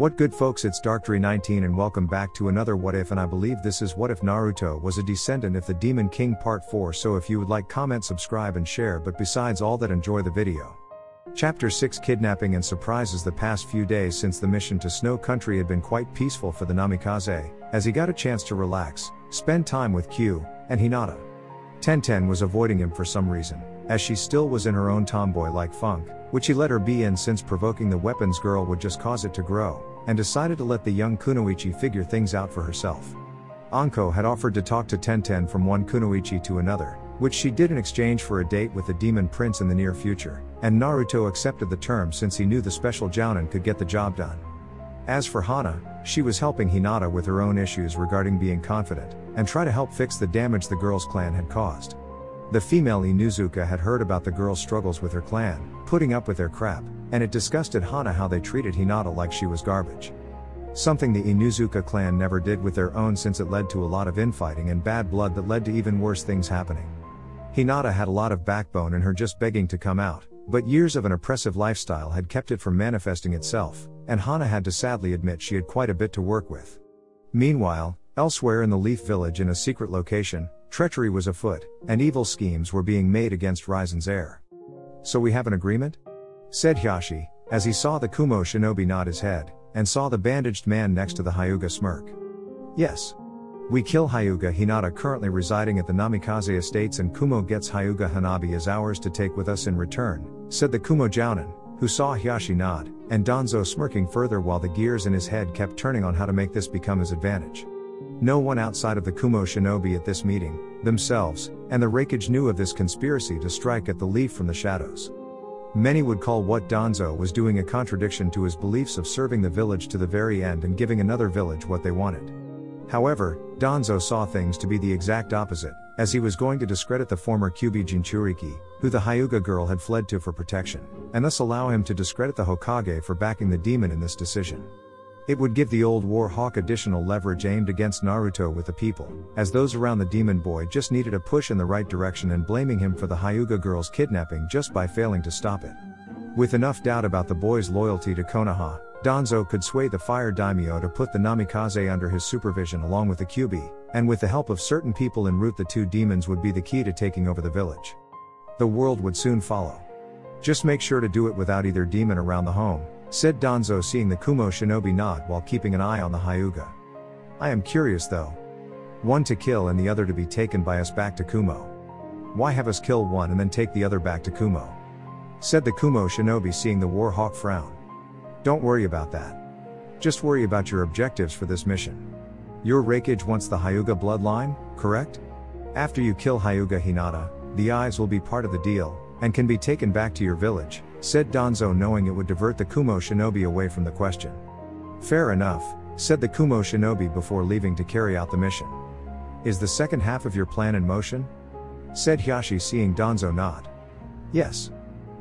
What good folks, it's Darktree19 and welcome back to another What If, and I believe this is What If Naruto was a descendant of the Demon King Part 4, so if you would like, comment, subscribe and share, but besides all that, enjoy the video. Chapter 6 Kidnapping and Surprises. The past few days since the mission to Snow Country had been quite peaceful for the Namikaze, as he got a chance to relax, spend time with Q and Hinata. Tenten was avoiding him for some reason, as she still was in her own tomboy-like funk, which he let her be in since provoking the weapons girl would just cause it to grow, and decided to let the young Kunoichi figure things out for herself. Anko had offered to talk to Tenten from one Kunoichi to another, which she did in exchange for a date with the Demon Prince in the near future, and Naruto accepted the terms since he knew the special Jounin could get the job done. As for Hana, she was helping Hinata with her own issues regarding being confident, and try to help fix the damage the girl's clan had caused. The female Inuzuka had heard about the girl's struggles with her clan, putting up with their crap, and it disgusted Hana how they treated Hinata like she was garbage. Something the Inuzuka clan never did with their own, since it led to a lot of infighting and bad blood that led to even worse things happening. Hinata had a lot of backbone in her, just begging to come out, but years of an oppressive lifestyle had kept it from manifesting itself, and Hana had to sadly admit she had quite a bit to work with. Meanwhile, elsewhere in the Leaf Village, in a secret location, treachery was afoot, and evil schemes were being made against Raizen's heir. "So we have an agreement?" said Hiashi, as he saw the Kumo shinobi nod his head, and saw the bandaged man next to the Hyuga smirk. "Yes. We kill Hyuga Hinata, currently residing at the Namikaze estates, and Kumo gets Hyuga Hanabi as ours to take with us in return," said the Kumo Jounin, who saw Hiashi nod, and Danzo smirking further while the gears in his head kept turning on how to make this become his advantage. No one outside of the Kumo shinobi at this meeting, themselves, and the Raikage knew of this conspiracy to strike at the Leaf from the shadows. Many would call what Danzo was doing a contradiction to his beliefs of serving the village to the very end and giving another village what they wanted. However, Danzo saw things to be the exact opposite, as he was going to discredit the former Kyubi Jinchuriki, who the Hyuga girl had fled to for protection, and thus allow him to discredit the Hokage for backing the demon in this decision. It would give the old war hawk additional leverage aimed against Naruto with the people, as those around the demon boy just needed a push in the right direction, and blaming him for the Hyuga girl's kidnapping just by failing to stop it. With enough doubt about the boy's loyalty to Konoha, Danzo could sway the fire daimyo to put the Namikaze under his supervision along with the Kyubi, and with the help of certain people en route, the two demons would be the key to taking over the village. The world would soon follow. "Just make sure to do it without either demon around the home," said Danzo, seeing the Kumo shinobi nod while keeping an eye on the Hyuga. "I am curious though. One to kill and the other to be taken by us back to Kumo. Why have us kill one and then take the other back to Kumo?" said the Kumo shinobi, seeing the war hawk frown. "Don't worry about that. Just worry about your objectives for this mission. Your Raikage wants the Hyuga bloodline, correct? After you kill Hyuga Hinata, the eyes will be part of the deal, and can be taken back to your village," said Danzo, knowing it would divert the Kumo shinobi away from the question. "Fair enough," said the Kumo shinobi before leaving to carry out the mission. "Is the second half of your plan in motion?" said Hiashi, seeing Danzo nod. "Yes.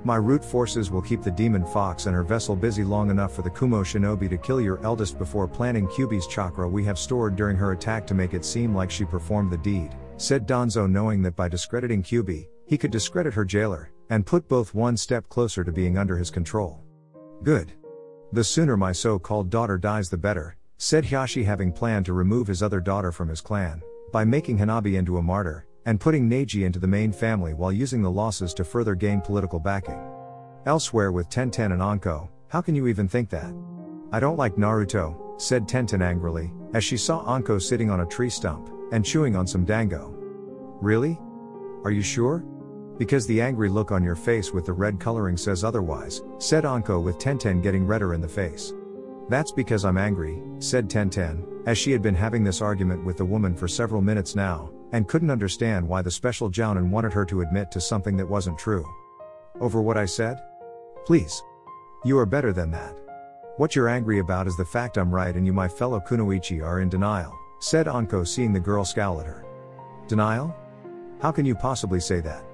My root forces will keep the demon fox and her vessel busy long enough for the Kumo shinobi to kill your eldest before planting Kyubi's chakra we have stored during her attack to make it seem like she performed the deed," said Danzo, knowing that by discrediting Kyubi, he could discredit her jailer, and put both one step closer to being under his control. "Good. The sooner my so-called daughter dies the better," said Hiashi, having planned to remove his other daughter from his clan, by making Hanabi into a martyr, and putting Neji into the main family while using the losses to further gain political backing. Elsewhere with Tenten and Anko, "How can you even think that? I don't like Naruto," said Tenten angrily, as she saw Anko sitting on a tree stump, and chewing on some dango. "Really? Are you sure? Because the angry look on your face with the red coloring says otherwise," said Anko, with Tenten getting redder in the face. "That's because I'm angry," said Tenten, as she had been having this argument with the woman for several minutes now, and couldn't understand why the special Jounin wanted her to admit to something that wasn't true. "Over what I said? Please. You are better than that. What you're angry about is the fact I'm right and you, my fellow Kunoichi, are in denial," said Anko, seeing the girl scowl at her. "Denial? How can you possibly say that?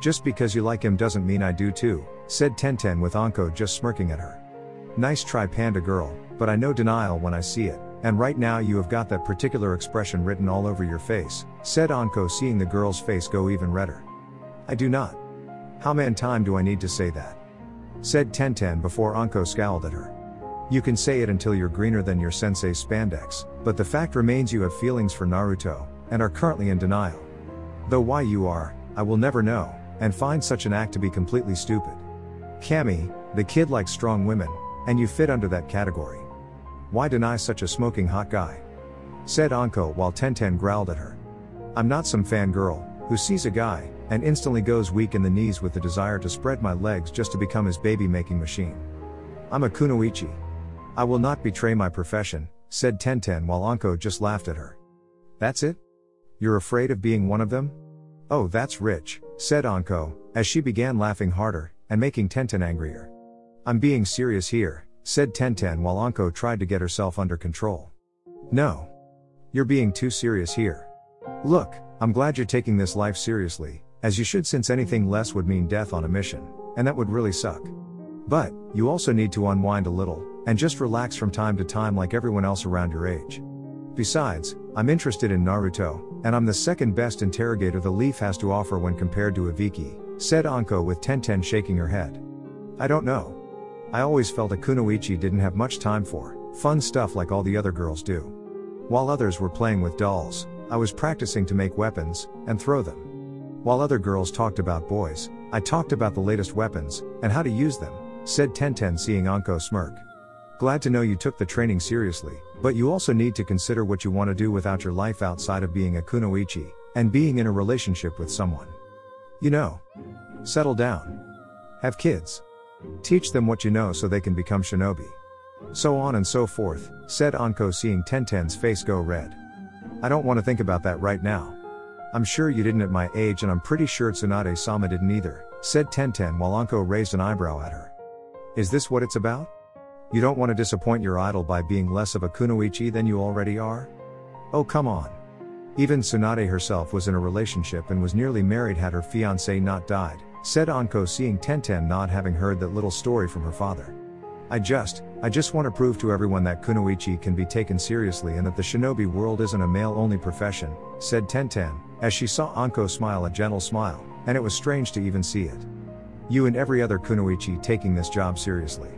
Just because you like him doesn't mean I do too," said Tenten, with Anko just smirking at her. "Nice try, panda girl, but I know denial when I see it, and right now you have got that particular expression written all over your face," said Anko, seeing the girl's face go even redder. "I do not. How many times do I need to say that?" said Tenten before Anko scowled at her. You can say it until you're greener than your sensei's spandex, but the fact remains you have feelings for Naruto, and are currently in denial. Though why you are, I will never know, and find such an act to be completely stupid. Cammy, the kid likes strong women, and you fit under that category. Why deny such a smoking hot guy? Said Anko while Tenten growled at her. I'm not some fangirl, who sees a guy, and instantly goes weak in the knees with the desire to spread my legs just to become his baby-making machine. I'm a kunoichi. I will not betray my profession, said Tenten while Anko just laughed at her. That's it? You're afraid of being one of them? Oh, that's rich, said Anko, as she began laughing harder, and making Tenten angrier. I'm being serious here, said Tenten while Anko tried to get herself under control. No. You're being too serious here. Look, I'm glad you're taking this life seriously, as you should, since anything less would mean death on a mission, and that would really suck. But, you also need to unwind a little, and just relax from time to time like everyone else around your age. Besides, I'm interested in Naruto, and I'm the second best interrogator the Leaf has to offer when compared to Ibiki, said Anko with Tenten shaking her head. I don't know. I always felt a kunoichi didn't have much time for fun stuff like all the other girls do. While others were playing with dolls, I was practicing to make weapons, and throw them. While other girls talked about boys, I talked about the latest weapons, and how to use them, said Tenten seeing Anko smirk. Glad to know you took the training seriously, but you also need to consider what you want to do without your life outside of being a kunoichi, and being in a relationship with someone. You know. Settle down. Have kids. Teach them what you know so they can become shinobi. So on and so forth, said Anko seeing Tenten's face go red. I don't want to think about that right now. I'm sure you didn't at my age, and I'm pretty sure Tsunade-sama didn't either, said Tenten while Anko raised an eyebrow at her. Is this what it's about? You don't want to disappoint your idol by being less of a kunoichi than you already are? Oh come on. Even Tsunade herself was in a relationship and was nearly married had her fiancé not died, said Anko seeing Tenten nod, having heard that little story from her father. I just want to prove to everyone that kunoichi can be taken seriously and that the shinobi world isn't a male-only profession, said Tenten, as she saw Anko smile a gentle smile, and it was strange to even see it. You and every other kunoichi taking this job seriously.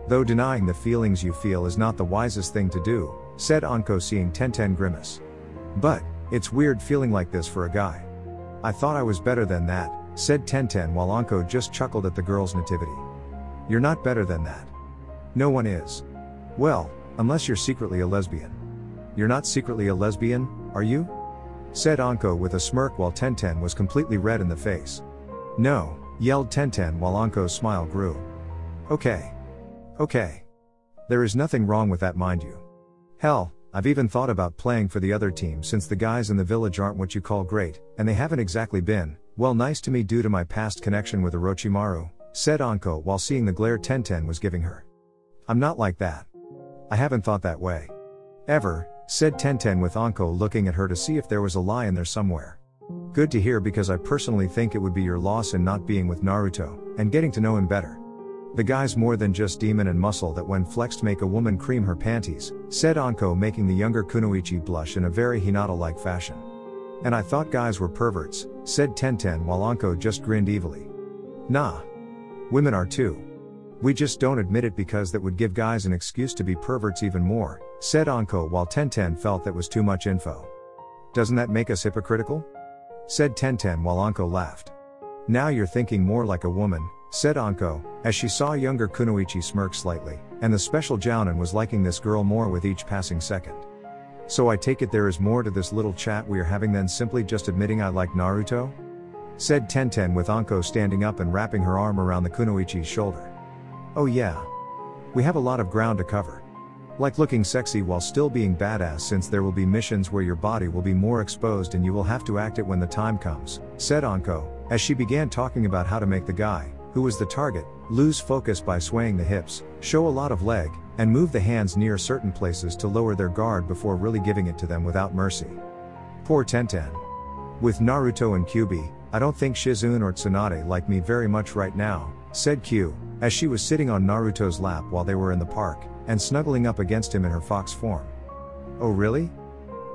Though denying the feelings you feel is not the wisest thing to do, said Anko seeing Tenten grimace. But, it's weird feeling like this for a guy. I thought I was better than that, said Tenten while Anko just chuckled at the girl's nativity. You're not better than that. No one is. Well, unless you're secretly a lesbian. You're not secretly a lesbian, are you? Said Anko with a smirk while Tenten was completely red in the face. No, yelled Tenten while Anko's smile grew. Okay. There is nothing wrong with that, mind you. Hell, I've even thought about playing for the other team since the guys in the village aren't what you call great, and they haven't exactly been, well, nice to me due to my past connection with Orochimaru, said Anko while seeing the glare Tenten was giving her. I'm not like that. I haven't thought that way. Ever, said Tenten with Anko looking at her to see if there was a lie in there somewhere. Good to hear, because I personally think it would be your loss in not being with Naruto, and getting to know him better. The guy's more than just demon and muscle that when flexed make a woman cream her panties, said Anko making the younger kunoichi blush in a very Hinata-like fashion. And I thought guys were perverts, said Tenten while Anko just grinned evilly. Nah. Women are too. We just don't admit it because that would give guys an excuse to be perverts even more, said Anko while Tenten felt that was too much info. Doesn't that make us hypocritical? Said Tenten while Anko laughed. Now you're thinking more like a woman, said Anko, as she saw younger kunoichi smirk slightly, and the special jounin was liking this girl more with each passing second. So I take it there is more to this little chat we are having than simply just admitting I like Naruto? Said Tenten with Anko standing up and wrapping her arm around the kunoichi's shoulder. Oh yeah. We have a lot of ground to cover. Like looking sexy while still being badass, since there will be missions where your body will be more exposed and you will have to act it when the time comes, said Anko, as she began talking about how to make the guy, who was the target, lose focus by swaying the hips, show a lot of leg, and move the hands near certain places to lower their guard before really giving it to them without mercy. Poor Tenten. With Naruto and Kyuubi, I don't think Shizune or Tsunade like me very much right now, said Kyu, as she was sitting on Naruto's lap while they were in the park, and snuggling up against him in her fox form. Oh really?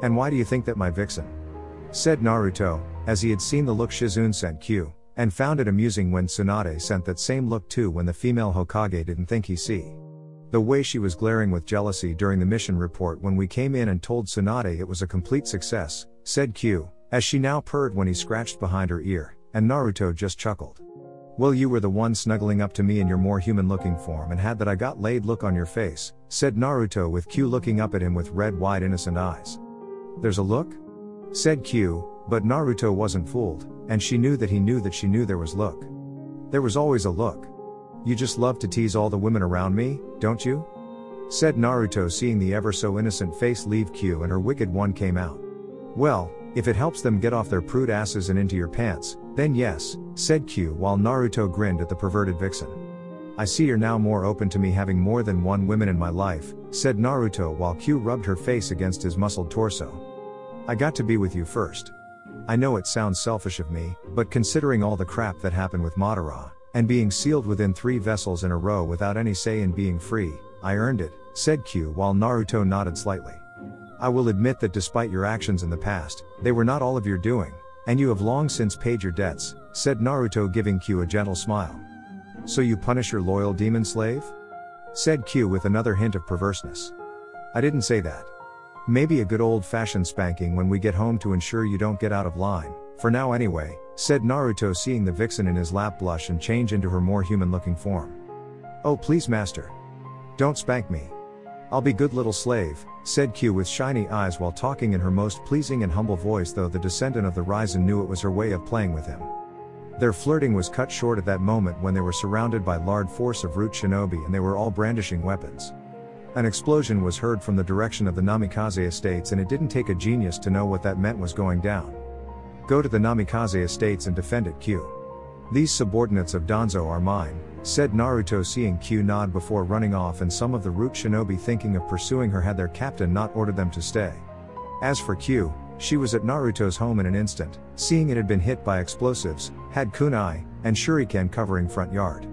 And why do you think that, my vixen? Said Naruto, as he had seen the look Shizune sent Kyu, and found it amusing when Tsunade sent that same look too when the female Hokage didn't think he see. The way she was glaring with jealousy during the mission report when we came in and told Tsunade it was a complete success, said Q, as she now purred when he scratched behind her ear, and Naruto just chuckled. Well, you were the one snuggling up to me in your more human-looking form and had that I got laid look on your face, said Naruto with Q looking up at him with red wide innocent eyes. There's a look? Said Q, but Naruto wasn't fooled, and she knew that he knew that she knew there was look. There was always a look. You just love to tease all the women around me, don't you? Said Naruto, seeing the ever so innocent face leave Q and her wicked one came out. Well, if it helps them get off their prude asses and into your pants, then yes, said Q while Naruto grinned at the perverted vixen. I see you're now more open to me having more than one woman in my life, said Naruto while Q rubbed her face against his muscled torso. I got to be with you first. I know it sounds selfish of me, but considering all the crap that happened with Madara, and being sealed within 3 vessels in a row without any say in being free, I earned it, said Q while Naruto nodded slightly. I will admit that despite your actions in the past, they were not all of your doing, and you have long since paid your debts, said Naruto giving Q a gentle smile. So you punish your loyal demon slave? Said Q with another hint of perverseness. I didn't say that. Maybe a good old-fashioned spanking when we get home to ensure you don't get out of line, for now anyway, said Naruto seeing the vixen in his lap blush and change into her more human-looking form. Oh please master. Don't spank me. I'll be good little slave, said Q with shiny eyes while talking in her most pleasing and humble voice, though the descendant of the raizen knew it was her way of playing with him. Their flirting was cut short at that moment when they were surrounded by a large force of root shinobi and they were all brandishing weapons. An explosion was heard from the direction of the Namikaze estates, and it didn't take a genius to know what that meant was going down. Go to the Namikaze estates and defend it, Q. These subordinates of Danzo are mine, said Naruto seeing Q nod before running off, and some of the root shinobi thinking of pursuing her had their captain not ordered them to stay. As for Q, she was at Naruto's home in an instant, seeing it had been hit by explosives, had kunai, and shuriken covering front yard.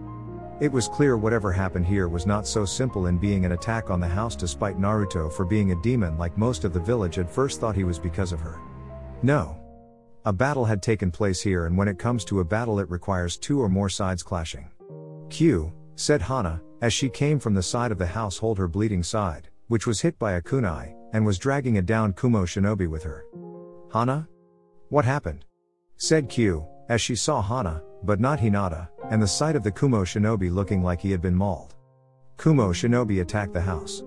It was clear whatever happened here was not so simple in being an attack on the house, despite Naruto, for being a demon like most of the village, at first thought he was because of her. No. A battle had taken place here, and when it comes to a battle it requires 2 or more sides clashing. Q, said Hana, as she came from the side of the household, her bleeding side, which was hit by a kunai, and was dragging a downed Kumo shinobi with her. Hana? What happened? Said Q, as she saw Hana, but not Hinata, and the sight of the Kumo shinobi looking like he had been mauled. Kumo shinobi attacked the house.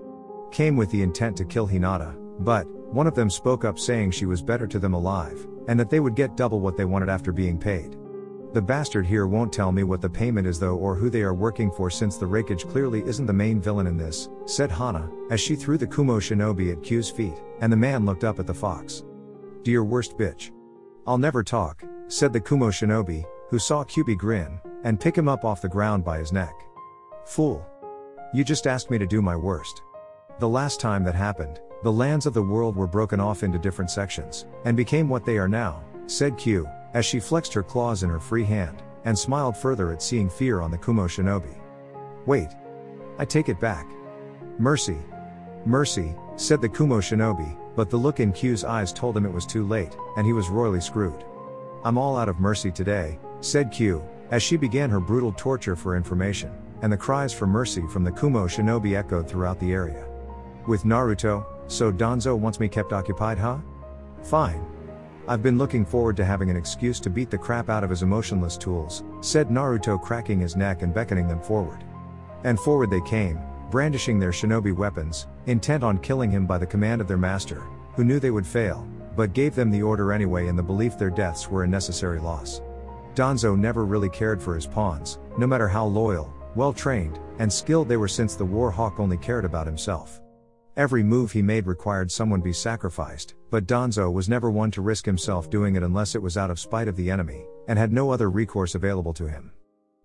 Came with the intent to kill Hinata, but one of them spoke up saying she was better to them alive, and that they would get double what they wanted after being paid. The bastard here won't tell me what the payment is though, or who they are working for, since the Raikage clearly isn't the main villain in this, said Hana, as she threw the Kumo shinobi at Q's feet, and the man looked up at the fox. Do your worst, bitch. I'll never talk, said the Kumo shinobi, who saw Kyubi grin, and pick him up off the ground by his neck. Fool. You just asked me to do my worst. The last time that happened, the lands of the world were broken off into different sections, and became what they are now, said Q, as she flexed her claws in her free hand, and smiled further at seeing fear on the Kumo shinobi. Wait. I take it back. Mercy. Mercy, said the Kumo shinobi, but the look in Q's eyes told him it was too late, and he was royally screwed. I'm all out of mercy today, said Q, as she began her brutal torture for information, and the cries for mercy from the Kumo shinobi echoed throughout the area. With Naruto, so Danzo wants me kept occupied, huh? Fine. I've been looking forward to having an excuse to beat the crap out of his emotionless tools, said Naruto, cracking his neck and beckoning them forward. And forward they came, brandishing their shinobi weapons, intent on killing him by the command of their master, who knew they would fail, but gave them the order anyway in the belief their deaths were a necessary loss. Danzo never really cared for his pawns, no matter how loyal, well-trained, and skilled they were, since the War Hawk only cared about himself. Every move he made required someone be sacrificed, but Danzo was never one to risk himself doing it unless it was out of spite of the enemy, and had no other recourse available to him.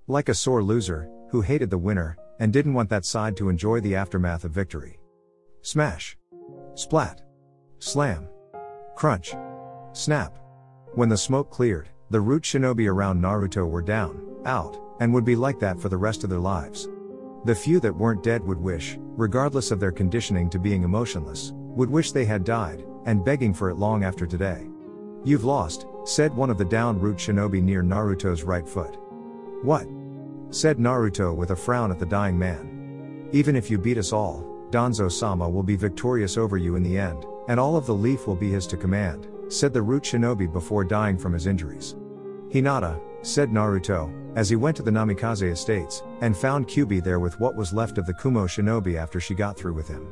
Like a sore loser, who hated the winner, and didn't want that side to enjoy the aftermath of victory. Smash. Splat. Slam. Crunch. Snap. When the smoke cleared, the root shinobi around Naruto were down, out, and would be like that for the rest of their lives. The few that weren't dead would wish, regardless of their conditioning to being emotionless, would wish they had died, and begging for it long after today. You've lost, said one of the down root shinobi near Naruto's right foot. What? Said Naruto with a frown at the dying man. Even if you beat us all, Danzo-sama will be victorious over you in the end, and all of the leaf will be his to command, said the root shinobi before dying from his injuries. Hinata, said Naruto, as he went to the Namikaze estates, and found Kyubi there with what was left of the Kumo shinobi after she got through with him.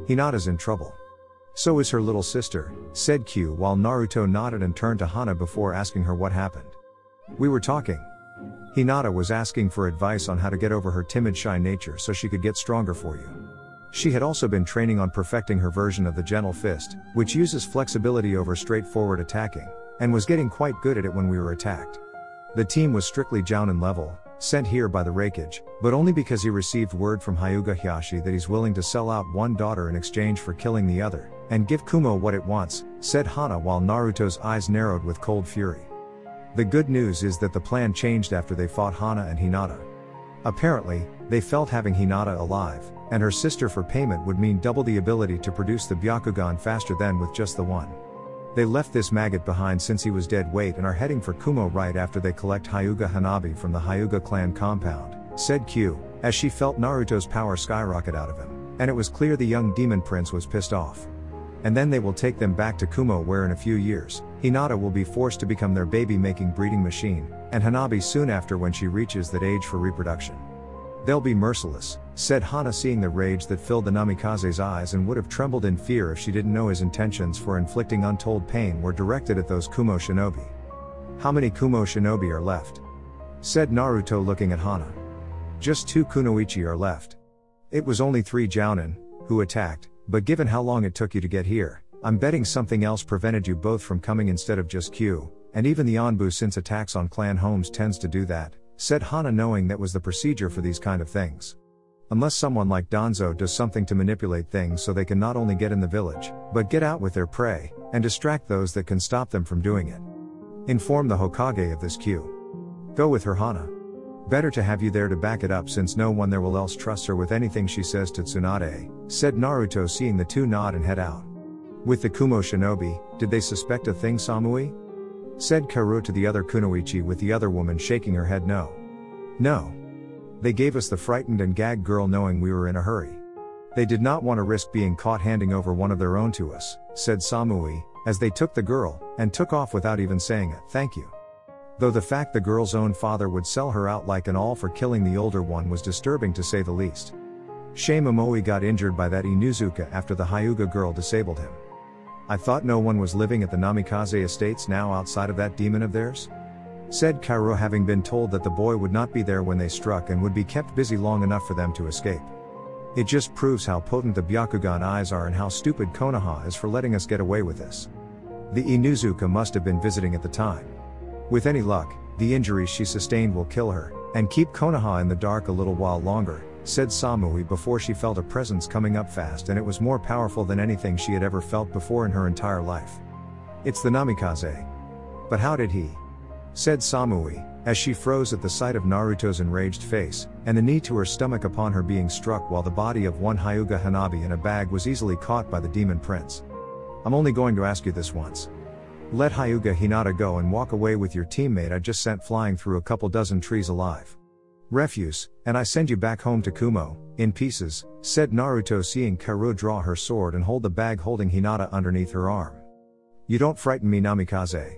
Hinata's in trouble. So is her little sister, said Q while Naruto nodded and turned to Hana before asking her what happened. We were talking. Hinata was asking for advice on how to get over her timid shy nature so she could get stronger for you. She had also been training on perfecting her version of the gentle fist, which uses flexibility over straightforward attacking, and was getting quite good at it when we were attacked. The team was strictly Jounin level, sent here by the Raikage, but only because he received word from Hyuga Hiyashi that he's willing to sell out one daughter in exchange for killing the other, and give Kumo what it wants, said Hana while Naruto's eyes narrowed with cold fury. The good news is that the plan changed after they fought Hana and Hinata. Apparently, they felt having Hinata alive, and her sister for payment would mean double the ability to produce the Byakugan faster than with just the one. They left this maggot behind since he was dead weight and are heading for Kumo right after they collect Hyuga Hanabi from the Hyuga clan compound, said Q, as she felt Naruto's power skyrocket out of him, and it was clear the young demon prince was pissed off. And then they will take them back to Kumo where in a few years, Hinata will be forced to become their baby-making breeding machine, and Hanabi soon after when she reaches that age for reproduction. They'll be merciless, said Hana seeing the rage that filled the Namikaze's eyes and would have trembled in fear if she didn't know his intentions for inflicting untold pain were directed at those Kumo shinobi. How many Kumo shinobi are left? Said Naruto looking at Hana. Just 2 kunoichi are left. It was only 3 Jounin, who attacked, but given how long it took you to get here, I'm betting something else prevented you both from coming instead of just Q, and even the Anbu since attacks on clan homes tends to do that, said Hana knowing that was the procedure for these kind of things. Unless someone like Danzo does something to manipulate things so they can not only get in the village, but get out with their prey, and distract those that can stop them from doing it. Inform the Hokage of this Q. Go with her Hana. Better to have you there to back it up since no one there will else trust her with anything she says to Tsunade, said Naruto seeing the two nod and head out. With the Kumo shinobi, did they suspect a thing Samui? Said Karu to the other kunoichi with the other woman shaking her head no. No. They gave us the frightened and gagged girl knowing we were in a hurry. They did not want to risk being caught handing over one of their own to us, said Samui, as they took the girl, and took off without even saying a thank you. Though the fact the girl's own father would sell her out like an all for killing the older one was disturbing to say the least. Shame Momoe got injured by that Inuzuka after the Hyuga girl disabled him. I thought no one was living at the Namikaze estates now outside of that demon of theirs? Said Kairo having been told that the boy would not be there when they struck and would be kept busy long enough for them to escape. It just proves how potent the Byakugan eyes are and how stupid Konoha is for letting us get away with this. The Inuzuka must have been visiting at the time. With any luck, the injuries she sustained will kill her, and keep Konoha in the dark a little while longer, said Samui before she felt a presence coming up fast and it was more powerful than anything she had ever felt before in her entire life. It's the Namikaze. But how did he? Said Samui, as she froze at the sight of Naruto's enraged face, and the knee to her stomach upon her being struck while the body of one Hyuga Hanabi in a bag was easily caught by the demon prince. I'm only going to ask you this once. Let Hyuga Hinata go and walk away with your teammate I just sent flying through a couple dozen trees alive. Refuse, and I send you back home to Kumo, in pieces, said Naruto seeing Karu draw her sword and hold the bag holding Hinata underneath her arm. You don't frighten me Namikaze.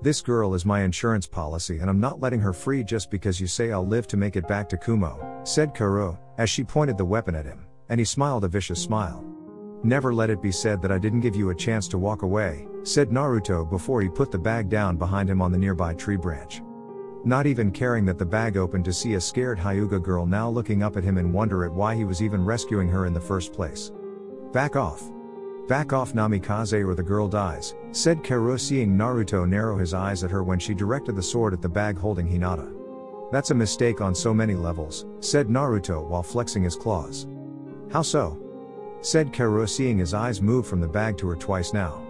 This girl is my insurance policy and I'm not letting her free just because you say I'll live to make it back to Kumo, said Karu, as she pointed the weapon at him, and he smiled a vicious smile. Never let it be said that I didn't give you a chance to walk away, said Naruto before he put the bag down behind him on the nearby tree branch. Not even caring that the bag opened to see a scared Hyuga girl now looking up at him in wonder at why he was even rescuing her in the first place. Back off. Back off Namikaze or the girl dies, said Karu seeing Naruto narrow his eyes at her when she directed the sword at the bag holding Hinata. That's a mistake on so many levels, said Naruto while flexing his claws. How so? Said Karu seeing his eyes move from the bag to her twice now.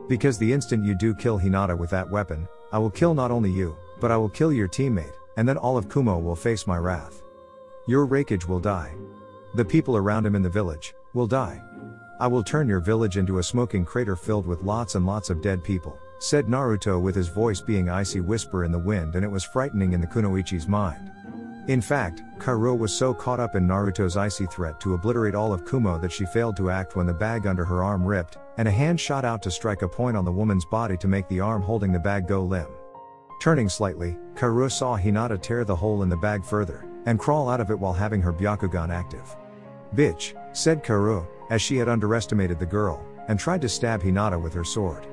Because the instant you do kill Hinata with that weapon, I will kill not only you, but I will kill your teammate, and then all of Kumo will face my wrath. Your Raikage will die. The people around him in the village will die. I will turn your village into a smoking crater filled with lots and lots of dead people, said Naruto with his voice being icy whisper in the wind and it was frightening in the kunoichi's mind. In fact, Kaoru was so caught up in Naruto's icy threat to obliterate all of Kumo that she failed to act when the bag under her arm ripped, and a hand shot out to strike a point on the woman's body to make the arm holding the bag go limp. Turning slightly, Kaoru saw Hinata tear the hole in the bag further, and crawl out of it while having her Byakugan active. "Bitch," said Kaoru, as she had underestimated the girl, and tried to stab Hinata with her sword.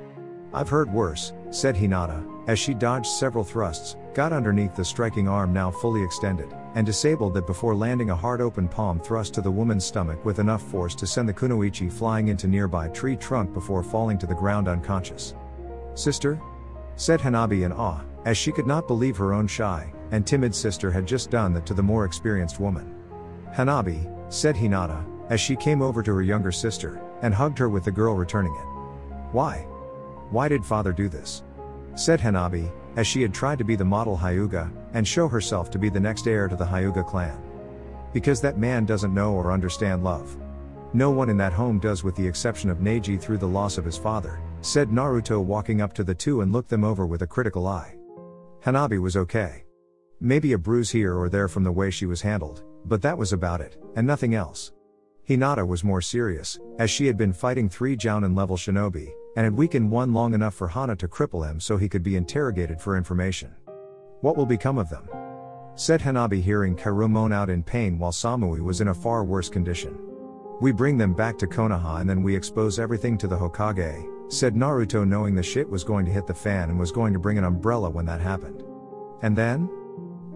"I've heard worse," said Hinata, as she dodged several thrusts, got underneath the striking arm now fully extended, and disabled it before landing a hard open palm thrust to the woman's stomach with enough force to send the kunoichi flying into nearby tree trunk before falling to the ground unconscious. "Sister?" said Hanabi in awe, as she could not believe her own shy and timid sister had just done that to the more experienced woman. "Hanabi," said Hinata, as she came over to her younger sister, and hugged her with the girl returning it. "Why? Why did father do this?" said Hanabi, as she had tried to be the model Hyuga, and show herself to be the next heir to the Hyuga clan. "Because that man doesn't know or understand love. No one in that home does with the exception of Neji through the loss of his father," said Naruto walking up to the two and looked them over with a critical eye. Hanabi was okay. Maybe a bruise here or there from the way she was handled, but that was about it, and nothing else. Hinata was more serious, as she had been fighting 3 Jounin level shinobi, and had weakened one long enough for Hana to cripple him so he could be interrogated for information. "What will become of them?" said Hanabi, hearing Kaoru moan out in pain while Samui was in a far worse condition. "We bring them back to Konoha and then we expose everything to the Hokage," said Naruto, knowing the shit was going to hit the fan and was going to bring an umbrella when that happened. "And then?"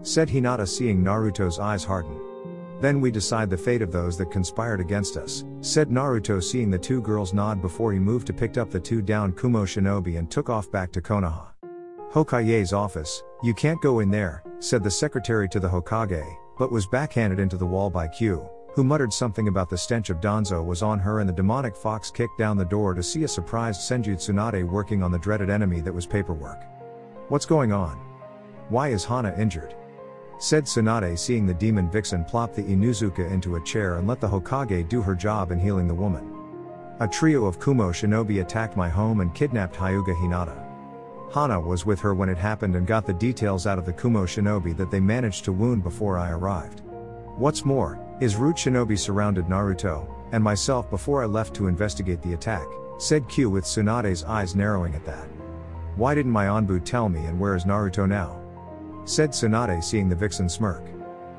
said Hinata, seeing Naruto's eyes harden. "Then we decide the fate of those that conspired against us," said Naruto, seeing the two girls nod before he moved to pick up the 2 down Kumo shinobi and took off back to Konoha. "Hokage's office, you can't go in there," said the secretary to the Hokage, but was backhanded into the wall by Q, who muttered something about the stench of Danzo was on her, and the demonic fox kicked down the door to see a surprised Senju Tsunade working on the dreaded enemy that was paperwork. "What's going on? Why is Hana injured?" said Tsunade, seeing the demon vixen plop the Inuzuka into a chair and let the Hokage do her job in healing the woman. "A trio of Kumo shinobi attacked my home and kidnapped Hyuga Hinata. Hana was with her when it happened and got the details out of the Kumo shinobi that they managed to wound before I arrived. What's more, is Root shinobi surrounded Naruto and myself before I left to investigate the attack," said Q, with Tsunade's eyes narrowing at that. "Why didn't my Anbu tell me, and where is Naruto now?" said Tsunade, seeing the vixen smirk.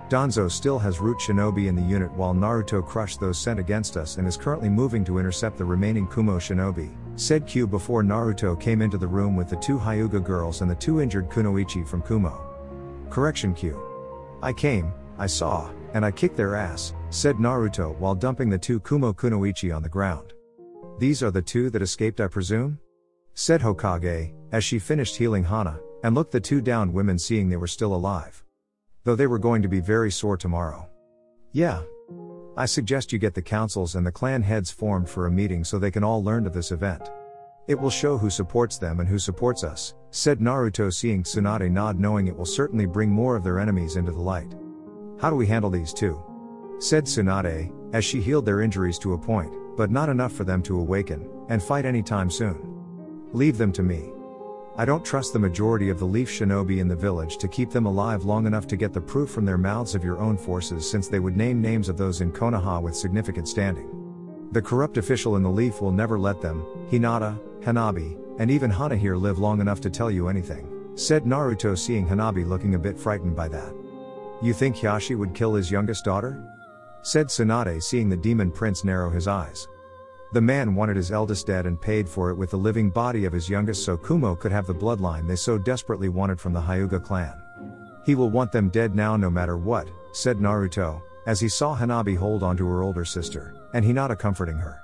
"Danzo still has Root shinobi in the unit while Naruto crushed those sent against us and is currently moving to intercept the remaining Kumo shinobi," said Q, before Naruto came into the room with the 2 Hyuga girls and the 2 injured kunoichi from Kumo. "Correction, Q. I came, I saw, and I kicked their ass," said Naruto while dumping the 2 Kumo kunoichi on the ground. "These are the 2 that escaped, I presume?" said Hokage, as she finished healing Hana, and looked the 2 downed women, seeing they were still alive. "Though they were going to be very sore tomorrow." "Yeah. I suggest you get the councils and the clan heads formed for a meeting so they can all learn of this event. It will show who supports them and who supports us," said Naruto, seeing Tsunade nod, knowing it will certainly bring more of their enemies into the light. "How do we handle these 2? said Tsunade, as she healed their injuries to a point, but not enough for them to awaken and fight anytime soon. "Leave them to me. I don't trust the majority of the Leaf Shinobi in the village to keep them alive long enough to get the proof from their mouths of your own forces, since they would name names of those in Konoha with significant standing. The corrupt official in the Leaf will never let them, Hinata, Hanabi, and even Hana here live long enough to tell you anything," said Naruto, seeing Hanabi looking a bit frightened by that. "You think Hyashi would kill his youngest daughter?" said Tsunade, seeing the demon prince narrow his eyes. "The man wanted his eldest dead and paid for it with the living body of his youngest so Kumo could have the bloodline they so desperately wanted from the Hyuga clan. He will want them dead now no matter what," said Naruto, as he saw Hanabi hold onto her older sister, and Hinata comforting her.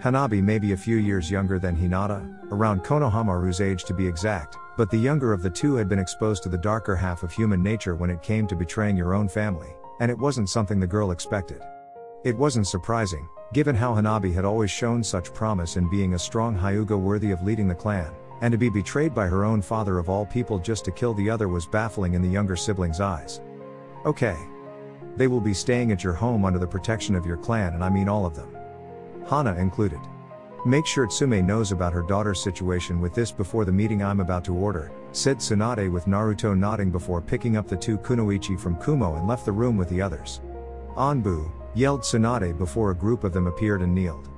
Hanabi may be a few years younger than Hinata, around Konohamaru's age to be exact, but the younger of the 2 had been exposed to the darker half of human nature when it came to betraying your own family, and it wasn't something the girl expected. It wasn't surprising, given how Hanabi had always shown such promise in being a strong Hyuga worthy of leading the clan, and to be betrayed by her own father of all people just to kill the other was baffling in the younger sibling's eyes. "Okay. They will be staying at your home under the protection of your clan, and I mean all of them. Hana included. Make sure Tsume knows about her daughter's situation with this before the meeting I'm about to order," said Tsunade with Naruto nodding before picking up the two kunoichi from Kumo and left the room with the others. Anbu, yelled Tsunade before a group of them appeared and kneeled.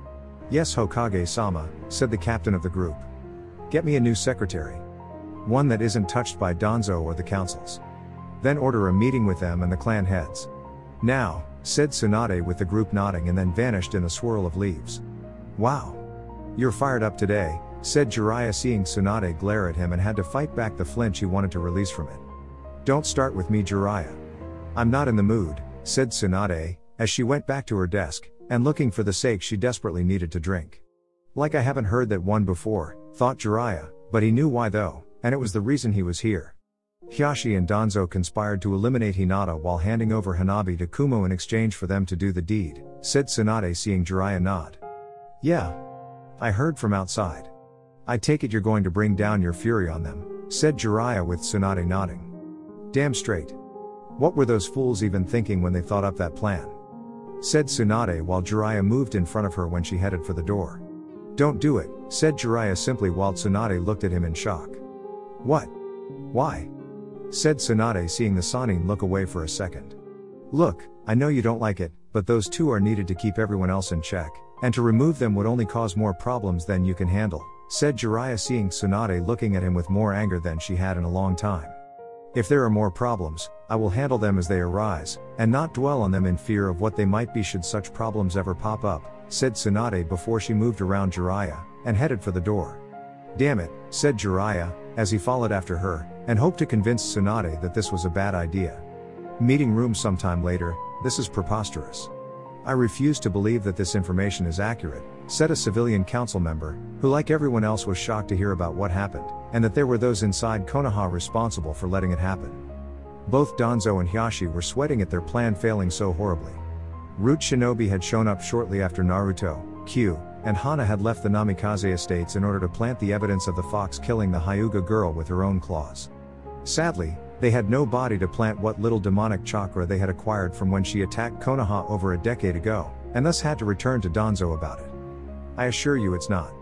Yes Hokage-sama, said the captain of the group. Get me a new secretary. One that isn't touched by Danzo or the councils. Then order a meeting with them and the clan heads. Now, said Tsunade with the group nodding and then vanished in a swirl of leaves. Wow. You're fired up today, said Jiraiya seeing Tsunade glare at him and had to fight back the flinch he wanted to release from it. Don't start with me Jiraiya. I'm not in the mood, said Tsunade, as she went back to her desk, and looking for the sake she desperately needed to drink. Like I haven't heard that one before, thought Jiraiya, but he knew why though, and it was the reason he was here. Hiashi and Danzo conspired to eliminate Hinata while handing over Hanabi to Kumo in exchange for them to do the deed, said Tsunade seeing Jiraiya nod. Yeah. I heard from outside. I take it you're going to bring down your fury on them, said Jiraiya with Tsunade nodding. Damn straight. What were those fools even thinking when they thought up that plan? Said Tsunade while Jiraiya moved in front of her when she headed for the door. Don't do it, said Jiraiya simply while Tsunade looked at him in shock. What? Why? Said Tsunade seeing the Sannin look away for a second. Look, I know you don't like it, but those two are needed to keep everyone else in check, and to remove them would only cause more problems than you can handle, said Jiraiya seeing Tsunade looking at him with more anger than she had in a long time. If there are more problems, I will handle them as they arise, and not dwell on them in fear of what they might be should such problems ever pop up, said Tsunade before she moved around Jiraiya, and headed for the door. Damn it, said Jiraiya, as he followed after her, and hoped to convince Tsunade that this was a bad idea. Meeting room sometime later, this is preposterous. I refuse to believe that this information is accurate, said a civilian council member, who like everyone else was shocked to hear about what happened, and that there were those inside Konoha responsible for letting it happen. Both Danzo and Hiashi were sweating at their plan failing so horribly. Root Shinobi had shown up shortly after Naruto, Q, and Hana had left the Namikaze estates in order to plant the evidence of the fox killing the Hyuga girl with her own claws. Sadly, they had no body to plant what little demonic chakra they had acquired from when she attacked Konoha over a decade ago, and thus had to return to Danzo about it. I assure you it's not.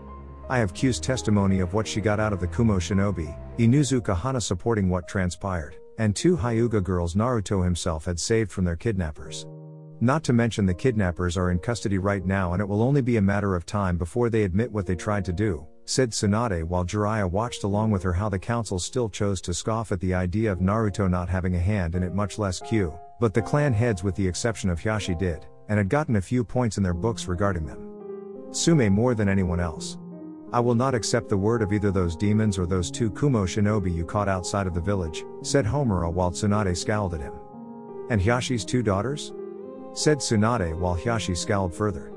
I have Q's testimony of what she got out of the Kumo shinobi, Inuzuka Hana supporting what transpired, and two Hyuga girls Naruto himself had saved from their kidnappers. Not to mention the kidnappers are in custody right now and it will only be a matter of time before they admit what they tried to do, said Tsunade while Jiraiya watched along with her how the council still chose to scoff at the idea of Naruto not having a hand in it, much less Q, but the clan heads with the exception of Hiashi did, and had gotten a few points in their books regarding them. Sume more than anyone else. I will not accept the word of either those demons or those two Kumo shinobi you caught outside of the village, said Homura while Tsunade scowled at him. And Hyashi's two daughters? Said Tsunade while Hiashi scowled further.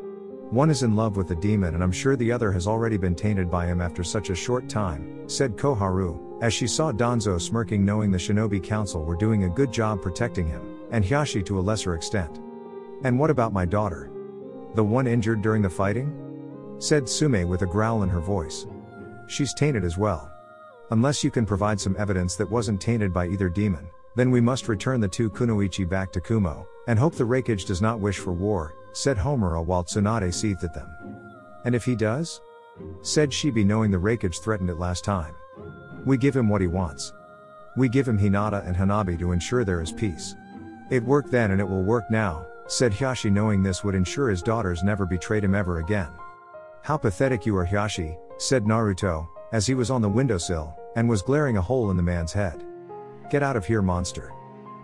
One is in love with the demon and I'm sure the other has already been tainted by him after such a short time, said Koharu, as she saw Danzo smirking knowing the shinobi council were doing a good job protecting him, and Hiashi to a lesser extent. And what about my daughter? The one injured during the fighting? Said Sume with a growl in her voice. She's tainted as well. Unless you can provide some evidence that wasn't tainted by either demon, then we must return the two kunoichi back to Kumo, and hope the Raikage does not wish for war, said Homura while Tsunade seethed at them. And if he does? Said Shibi knowing the Raikage threatened it last time. We give him what he wants. We give him Hinata and Hanabi to ensure there is peace. It worked then and it will work now, said Hiashi knowing this would ensure his daughters never betrayed him ever again. How pathetic you are Hiashi, said Naruto, as he was on the windowsill, and was glaring a hole in the man's head. Get out of here monster.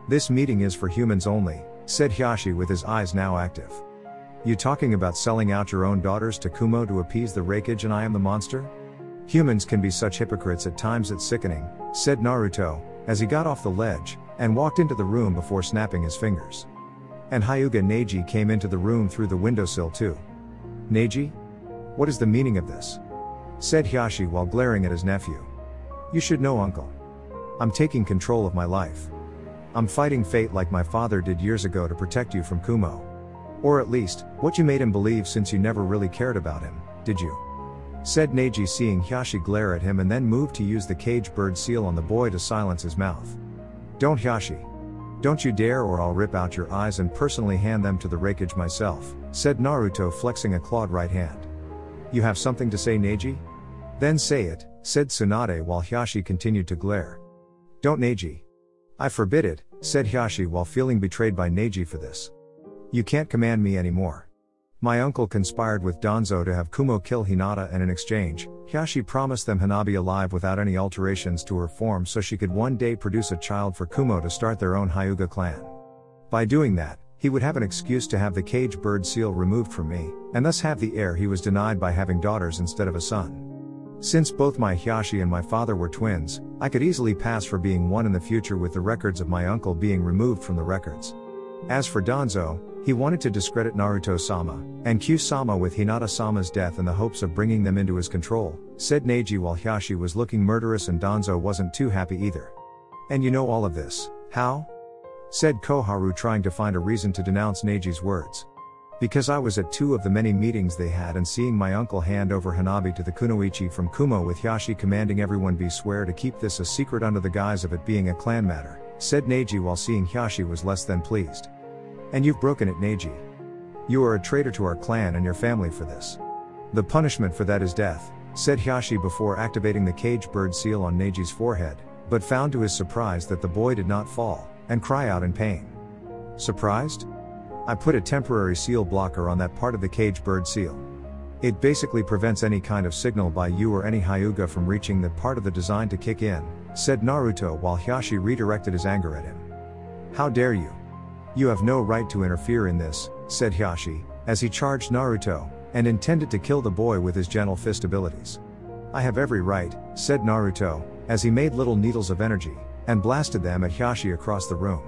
This meeting is for humans only, said Hiashi with his eyes now active. You talking about selling out your own daughters to Kumo to appease the Raikage and I am the monster? Humans can be such hypocrites at times it's sickening, said Naruto, as he got off the ledge, and walked into the room before snapping his fingers. And Hyuga Neji came into the room through the windowsill too. Neji? What is the meaning of this? Said Hiashi while glaring at his nephew. You should know uncle. I'm taking control of my life. I'm fighting fate like my father did years ago to protect you from Kumo. Or at least, what you made him believe since you never really cared about him, did you? Said Neji seeing Hiashi glare at him and then moved to use the cage bird seal on the boy to silence his mouth. Don't Hiashi. Don't you dare or I'll rip out your eyes and personally hand them to the Raikage myself, said Naruto flexing a clawed right hand. You have something to say Neji? Then say it, said Tsunade while Hyashi continued to glare. Don't Neji. I forbid it, said Hyashi while feeling betrayed by Neji for this. You can't command me anymore. My uncle conspired with Danzo to have Kumo kill Hinata, and in exchange, Hyashi promised them Hanabi alive without any alterations to her form so she could one day produce a child for Kumo to start their own Hyuga clan. By doing that, he would have an excuse to have the cage bird seal removed from me, and thus have the heir he was denied by having daughters instead of a son. Since both my Hyashi and my father were twins, I could easily pass for being one in the future with the records of my uncle being removed from the records. As for Danzo, he wanted to discredit Naruto-sama, and Q-sama with Hinata-sama's death in the hopes of bringing them into his control, said Neji while Hyashi was looking murderous and Danzo wasn't too happy either. And you know all of this, how? Said Koharu trying to find a reason to denounce Neji's words. Because I was at 2 of the many meetings they had and seeing my uncle hand over Hanabi to the Kunoichi from Kumo with Hyashi commanding everyone be swear to keep this a secret under the guise of it being a clan matter, said Neji while seeing Hyashi was less than pleased. And you've broken it, Neji. You are a traitor to our clan and your family for this. The punishment for that is death, said Hyashi before activating the cage bird seal on Neji's forehead, but found to his surprise that the boy did not fall and cry out in pain. Surprised? I put a temporary seal blocker on that part of the cage bird seal. It basically prevents any kind of signal by you or any Hyuga from reaching that part of the design to kick in, said Naruto while Hyashi redirected his anger at him. How dare you? You have no right to interfere in this, said Hyashi, as he charged Naruto, and intended to kill the boy with his gentle fist abilities. I have every right, said Naruto, as he made little needles of energy, and blasted them at Hyashi across the room.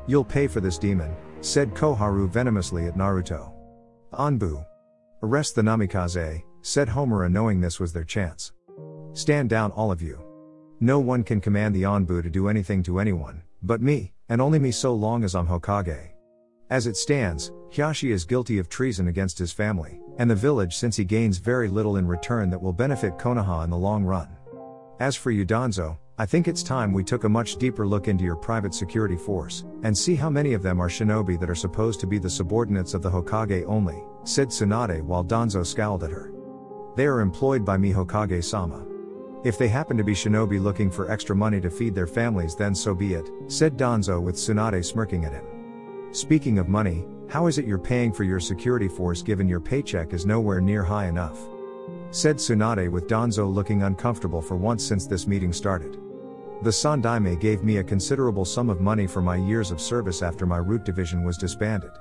You'll pay for this, demon, said Koharu venomously at Naruto. Anbu. Arrest the Namikaze, said Homura knowing this was their chance. Stand down all of you. No one can command the Anbu to do anything to anyone, but me, and only me so long as I'm Hokage. As it stands, Hyashi is guilty of treason against his family, and the village since he gains very little in return that will benefit Konoha in the long run. As for you Danzo, I think it's time we took a much deeper look into your private security force, and see how many of them are shinobi that are supposed to be the subordinates of the Hokage only, said Tsunade while Danzo scowled at her. They are employed by me Hokage-sama. If they happen to be shinobi looking for extra money to feed their families then so be it, said Danzo with Tsunade smirking at him. Speaking of money, how is it you're paying for your security force given your paycheck is nowhere near high enough? Said Tsunade with Danzo looking uncomfortable for once since this meeting started. The Sandaime gave me a considerable sum of money for my years of service after my root division was disbanded.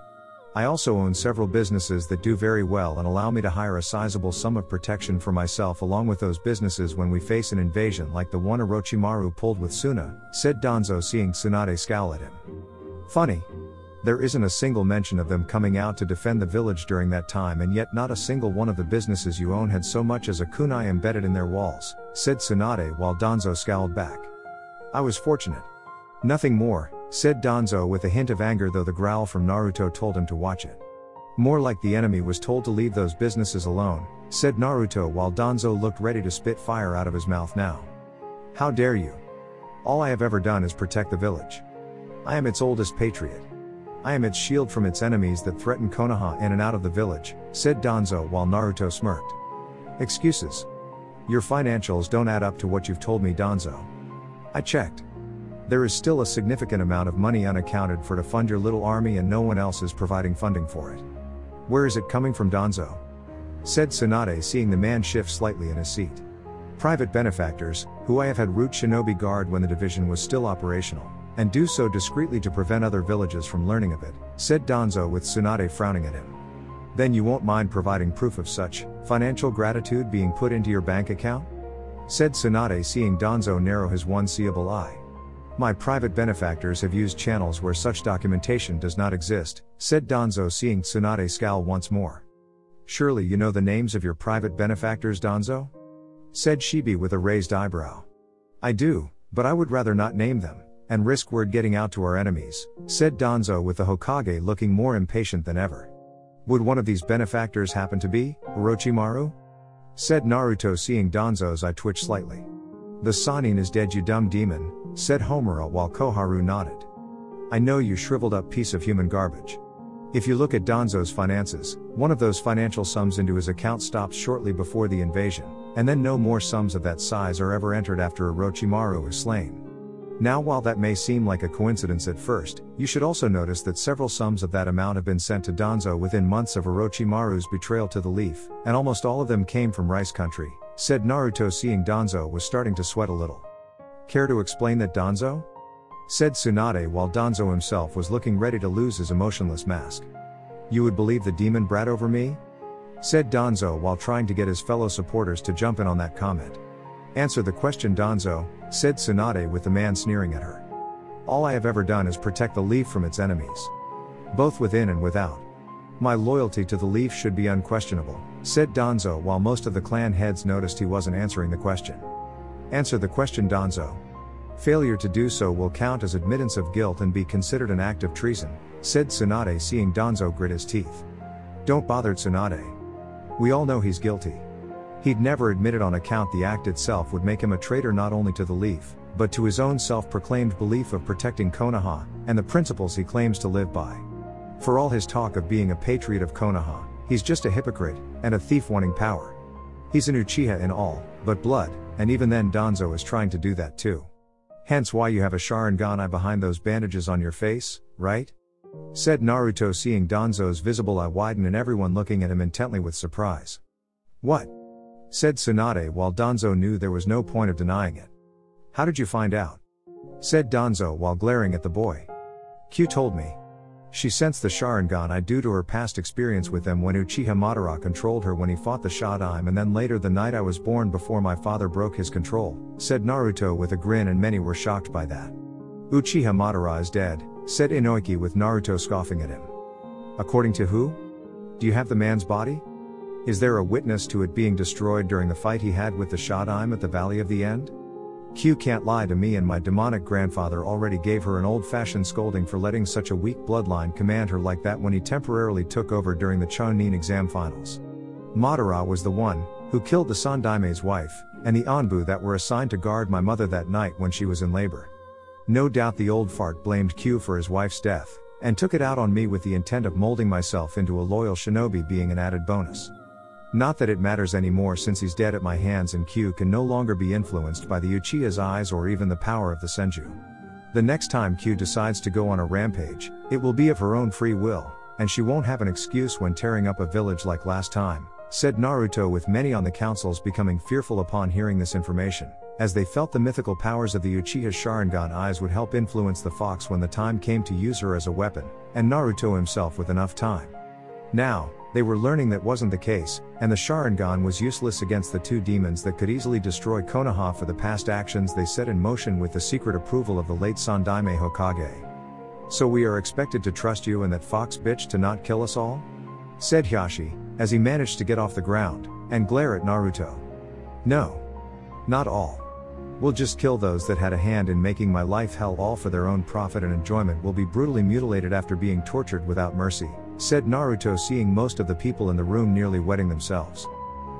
I also own several businesses that do very well and allow me to hire a sizable sum of protection for myself along with those businesses when we face an invasion like the one Orochimaru pulled with Suna, said Danzo seeing Tsunade scowl at him. Funny. There isn't a single mention of them coming out to defend the village during that time and yet not a single one of the businesses you own had so much as a kunai embedded in their walls, said Tsunade while Danzo scowled back. I was fortunate. Nothing more, said Danzo with a hint of anger though the growl from Naruto told him to watch it. More like the enemy was told to leave those businesses alone, said Naruto while Danzo looked ready to spit fire out of his mouth now. How dare you? All I have ever done is protect the village. I am its oldest patriot. I am its shield from its enemies that threaten Konoha in and out of the village, said Danzo while Naruto smirked. Excuses. Your financials don't add up to what you've told me, Danzo. I checked. There is still a significant amount of money unaccounted for to fund your little army and no one else is providing funding for it. Where is it coming from, Danzo? Said Tsunade seeing the man shift slightly in his seat. Private benefactors, who I have had root shinobi guard when the division was still operational, and do so discreetly to prevent other villages from learning of it, said Danzo with Tsunade frowning at him. Then you won't mind providing proof of such financial gratitude being put into your bank account? Said Tsunade seeing Danzo narrow his one seeable eye. My private benefactors have used channels where such documentation does not exist, said Danzo seeing Tsunade scowl once more. Surely you know the names of your private benefactors, Danzo? Said Shibi with a raised eyebrow. I do, but I would rather not name them, and risk word getting out to our enemies, said Danzo with the Hokage looking more impatient than ever. Would one of these benefactors happen to be Orochimaru? Said Naruto seeing Danzo's eye twitch slightly. The Sannin is dead, you dumb demon, said Homura while Koharu nodded. I know, you shriveled up piece of human garbage. If you look at Danzo's finances, one of those financial sums into his account stopped shortly before the invasion, and then no more sums of that size are ever entered after Orochimaru is slain. Now while that may seem like a coincidence at first, you should also notice that several sums of that amount have been sent to Danzo within months of Orochimaru's betrayal to the leaf, and almost all of them came from Rice Country, said Naruto, seeing Danzo was starting to sweat a little. Care to explain that, Danzo? Said Tsunade while Danzo himself was looking ready to lose his emotionless mask. You would believe the demon brat over me? Said Danzo while trying to get his fellow supporters to jump in on that comment. Answer the question, Danzo, said Tsunade with the man sneering at her. All I have ever done is protect the leaf from its enemies, both within and without. My loyalty to the leaf should be unquestionable, said Danzo while most of the clan heads noticed he wasn't answering the question. Answer the question, Danzo. Failure to do so will count as admittance of guilt and be considered an act of treason, said Tsunade, seeing Danzo grit his teeth. Don't bother, Tsunade. We all know he's guilty. He'd never admit it on account the act itself would make him a traitor not only to the leaf, but to his own self-proclaimed belief of protecting Konoha, and the principles he claims to live by. For all his talk of being a patriot of Konoha, he's just a hypocrite, and a thief wanting power. He's an Uchiha in all but blood, and even then Danzo is trying to do that too. Hence why you have a Sharingan eye behind those bandages on your face, right? Said Naruto, seeing Danzo's visible eye widen and everyone looking at him intently with surprise. What? Said Tsunade while Danzo knew there was no point of denying it. How did you find out? Said Danzo while glaring at the boy. Q told me. She sensed the Sharingan eye due to her past experience with them when Uchiha Madara controlled her when he fought the Shadaime, and then later the night I was born before my father broke his control, said Naruto with a grin, and many were shocked by that. Uchiha Madara is dead, said Inoki with Naruto scoffing at him. According to who? Do you have the man's body? Is there a witness to it being destroyed during the fight he had with the Shadaime at the Valley of the End? Q can't lie to me, and my demonic grandfather already gave her an old-fashioned scolding for letting such a weak bloodline command her like that when he temporarily took over during the Chunin exam finals. Madara was the one who killed the Sandaime's wife, and the Anbu that were assigned to guard my mother that night when she was in labor. No doubt the old fart blamed Q for his wife's death, and took it out on me with the intent of molding myself into a loyal shinobi, being an added bonus. Not that it matters anymore since he's dead at my hands, and Q can no longer be influenced by the Uchiha's eyes or even the power of the Senju. The next time Q decides to go on a rampage, it will be of her own free will, and she won't have an excuse when tearing up a village like last time, said Naruto, with many on the councils becoming fearful upon hearing this information, as they felt the mythical powers of the Uchiha's Sharingan eyes would help influence the fox when the time came to use her as a weapon, and Naruto himself with enough time. Now, they were learning that wasn't the case, and the Sharingan was useless against the two demons that could easily destroy Konoha for the past actions they set in motion with the secret approval of the late Sandaime Hokage. So we are expected to trust you and that fox bitch to not kill us all? Said Hiashi, as he managed to get off the ground, and glare at Naruto. No. Not all. We'll just kill those that had a hand in making my life hell, all for their own profit and enjoyment will be brutally mutilated after being tortured without mercy, said Naruto, seeing most of the people in the room nearly wetting themselves.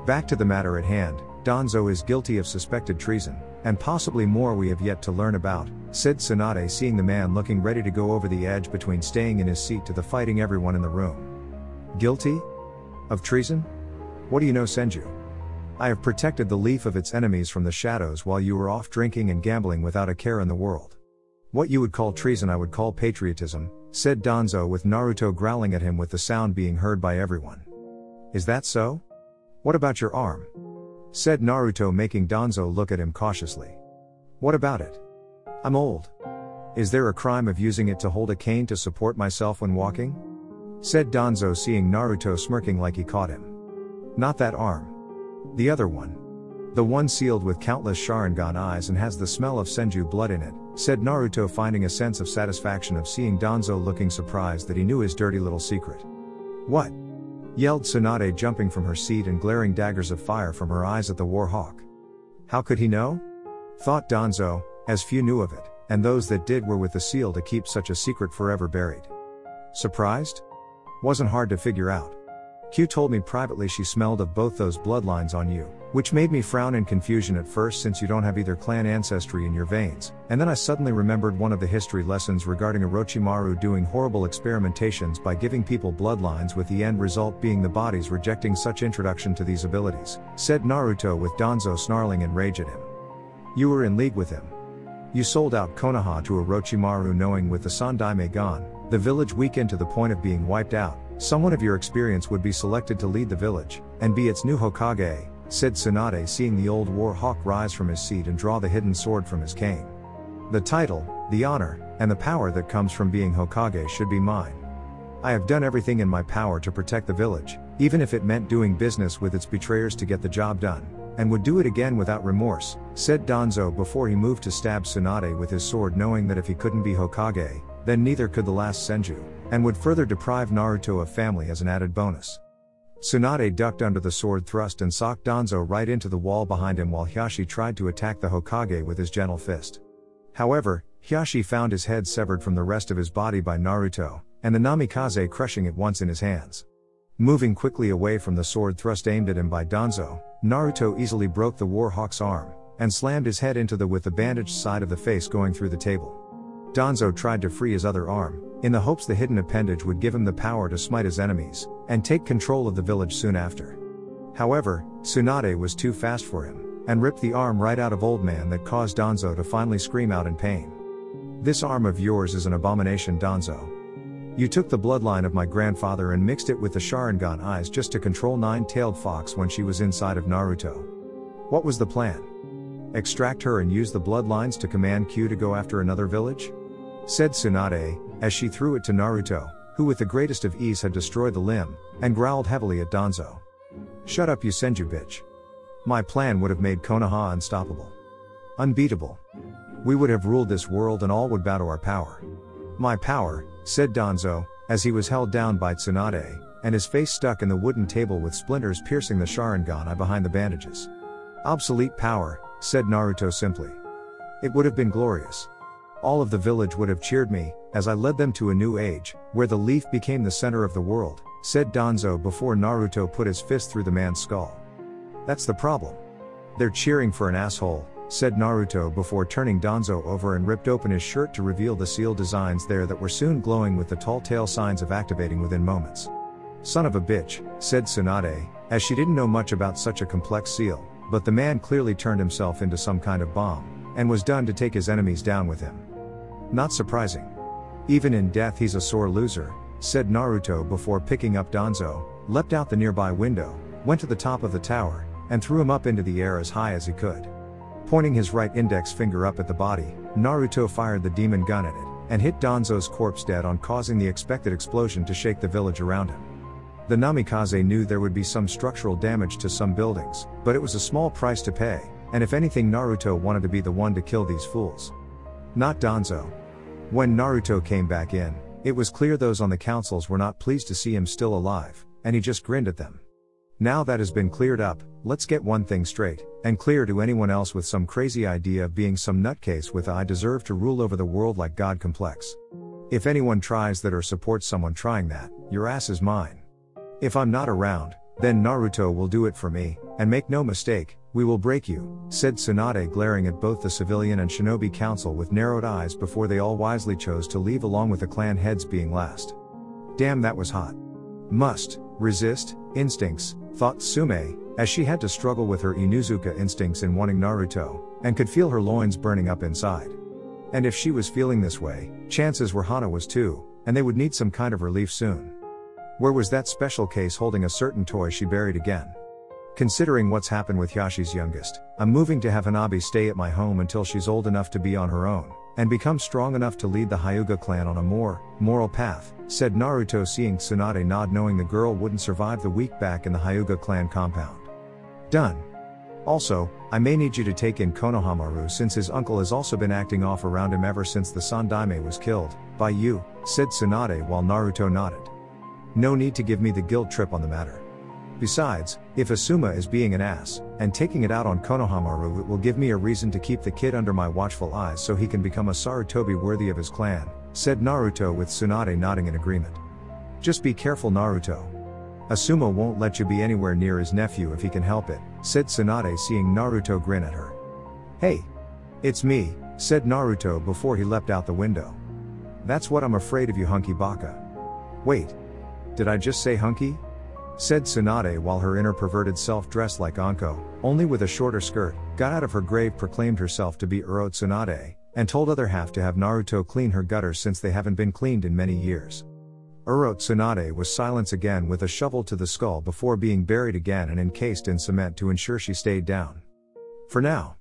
Back to the matter at hand, Danzo is guilty of suspected treason, and possibly more we have yet to learn about, said Tsunade, seeing the man looking ready to go over the edge between staying in his seat to the fighting everyone in the room. Guilty? Of treason? What do you know, Senju? I have protected the leaf of its enemies from the shadows while you were off drinking and gambling without a care in the world. What you would call treason I would call patriotism, said Danzo, with Naruto growling at him with the sound being heard by everyone. Is that so? What about your arm? Said Naruto, making Danzo look at him cautiously. What about it? I'm old. Is there a crime of using it to hold a cane to support myself when walking? Said Danzo, seeing Naruto smirking like he caught him. Not that arm. The other one. The one sealed with countless Sharingan eyes and has the smell of Senju blood in it, said Naruto, finding a sense of satisfaction of seeing Danzo looking surprised that he knew his dirty little secret. What? Yelled Tsunade, jumping from her seat and glaring daggers of fire from her eyes at the Warhawk. How could he know? Thought Danzo, as few knew of it, and those that did were with the seal to keep such a secret forever buried. Surprised? Wasn't hard to figure out. Q told me privately she smelled of both those bloodlines on you, Which made me frown in confusion at first since you don't have either clan ancestry in your veins, and then I suddenly remembered one of the history lessons regarding Orochimaru doing horrible experimentations by giving people bloodlines with the end result being the bodies rejecting such introduction to these abilities, said Naruto with Danzo snarling in rage at him. You were in league with him. You sold out Konoha to Orochimaru knowing with the Sandaime gone, the village weakened to the point of being wiped out, someone of your experience would be selected to lead the village, and be its new Hokage, said Tsunade seeing the old war hawk rise from his seat and draw the hidden sword from his cane. The title, the honor, and the power that comes from being Hokage should be mine. I have done everything in my power to protect the village, even if it meant doing business with its betrayers to get the job done, and would do it again without remorse, said Danzo before he moved to stab Tsunade with his sword knowing that if he couldn't be Hokage, then neither could the last Senju, and would further deprive Naruto of family as an added bonus. Tsunade ducked under the sword thrust and socked Danzo right into the wall behind him while Hiashi tried to attack the Hokage with his gentle fist. However, Hiashi found his head severed from the rest of his body by Naruto, and the Namikaze crushing it once in his hands. Moving quickly away from the sword thrust aimed at him by Danzo, Naruto easily broke the Warhawk's arm, and slammed his head into with the bandaged side of the face going through the table. Danzo tried to free his other arm, in the hopes the hidden appendage would give him the power to smite his enemies, and take control of the village soon after. However, Tsunade was too fast for him, and ripped the arm right out of Old Man that caused Danzo to finally scream out in pain. This arm of yours is an abomination, Danzo. You took the bloodline of my grandfather and mixed it with the Sharingan eyes just to control Nine-Tailed Fox when she was inside of Naruto. What was the plan? Extract her and use the bloodlines to command Q to go after another village? Said Tsunade, as she threw it to Naruto, who with the greatest of ease had destroyed the limb, and growled heavily at Danzo. Shut up, you Senju bitch. My plan would have made Konoha unstoppable. Unbeatable. We would have ruled this world and all would bow to our power. My power, said Danzo, as he was held down by Tsunade, and his face stuck in the wooden table with splinters piercing the Sharingan eye behind the bandages. Obsolete power, said Naruto simply. It would have been glorious. All of the village would have cheered me, as I led them to a new age, where the leaf became the center of the world, said Danzo before Naruto put his fist through the man's skull. That's the problem. They're cheering for an asshole, said Naruto before turning Danzo over and ripped open his shirt to reveal the seal designs there that were soon glowing with the tall tale signs of activating within moments. Son of a bitch, said Tsunade, as she didn't know much about such a complex seal, but the man clearly turned himself into some kind of bomb, and was done to take his enemies down with him. Not surprising. Even in death he's a sore loser, said Naruto before picking up Danzo, leapt out the nearby window, went to the top of the tower, and threw him up into the air as high as he could. Pointing his right index finger up at the body, Naruto fired the demon gun at it, and hit Danzo's corpse dead on, causing the expected explosion to shake the village around him. The Namikaze knew there would be some structural damage to some buildings, but it was a small price to pay, and if anything Naruto wanted to be the one to kill these fools. Not Danzo. When Naruto came back in, it was clear those on the councils were not pleased to see him still alive, and he just grinned at them. Now that has been cleared up, let's get one thing straight, and clear to anyone else with some crazy idea of being some nutcase with "I deserve to rule over the world like God" complex. If anyone tries that or supports someone trying that, your ass is mine. If I'm not around, then Naruto will do it for me, and make no mistake, we will break you, said Tsunade glaring at both the civilian and shinobi council with narrowed eyes before they all wisely chose to leave along with the clan heads being last. Damn, that was hot. Must resist instincts, thought Tsume, as she had to struggle with her Inuzuka instincts in wanting Naruto, and could feel her loins burning up inside. And if she was feeling this way, chances were Hana was too, and they would need some kind of relief soon. Where was that special case holding a certain toy she buried again? Considering what's happened with Yashi's youngest, I'm moving to have Hanabi stay at my home until she's old enough to be on her own, and become strong enough to lead the Hyuga clan on a more moral path, said Naruto seeing Tsunade nod knowing the girl wouldn't survive the week back in the Hyuga clan compound. Done. Also, I may need you to take in Konohamaru since his uncle has also been acting off around him ever since the Sandaime was killed by you, said Tsunade while Naruto nodded. No need to give me the guilt trip on the matter. Besides, if Asuma is being an ass, and taking it out on Konohamaru, it will give me a reason to keep the kid under my watchful eyes so he can become a Sarutobi worthy of his clan, said Naruto with Tsunade nodding in agreement. Just be careful, Naruto. Asuma won't let you be anywhere near his nephew if he can help it, said Tsunade, seeing Naruto grin at her. Hey! It's me, said Naruto before he leapt out the window. That's what I'm afraid of you, hunky baka. Wait. Did I just say hunky? Said Tsunade while her inner perverted self, dressed like Anko, only with a shorter skirt, got out of her grave, proclaimed herself to be Uro Tsunade, and told other half to have Naruto clean her gutters since they haven't been cleaned in many years. Uro Tsunade was silenced again with a shovel to the skull before being buried again and encased in cement to ensure she stayed down. For now.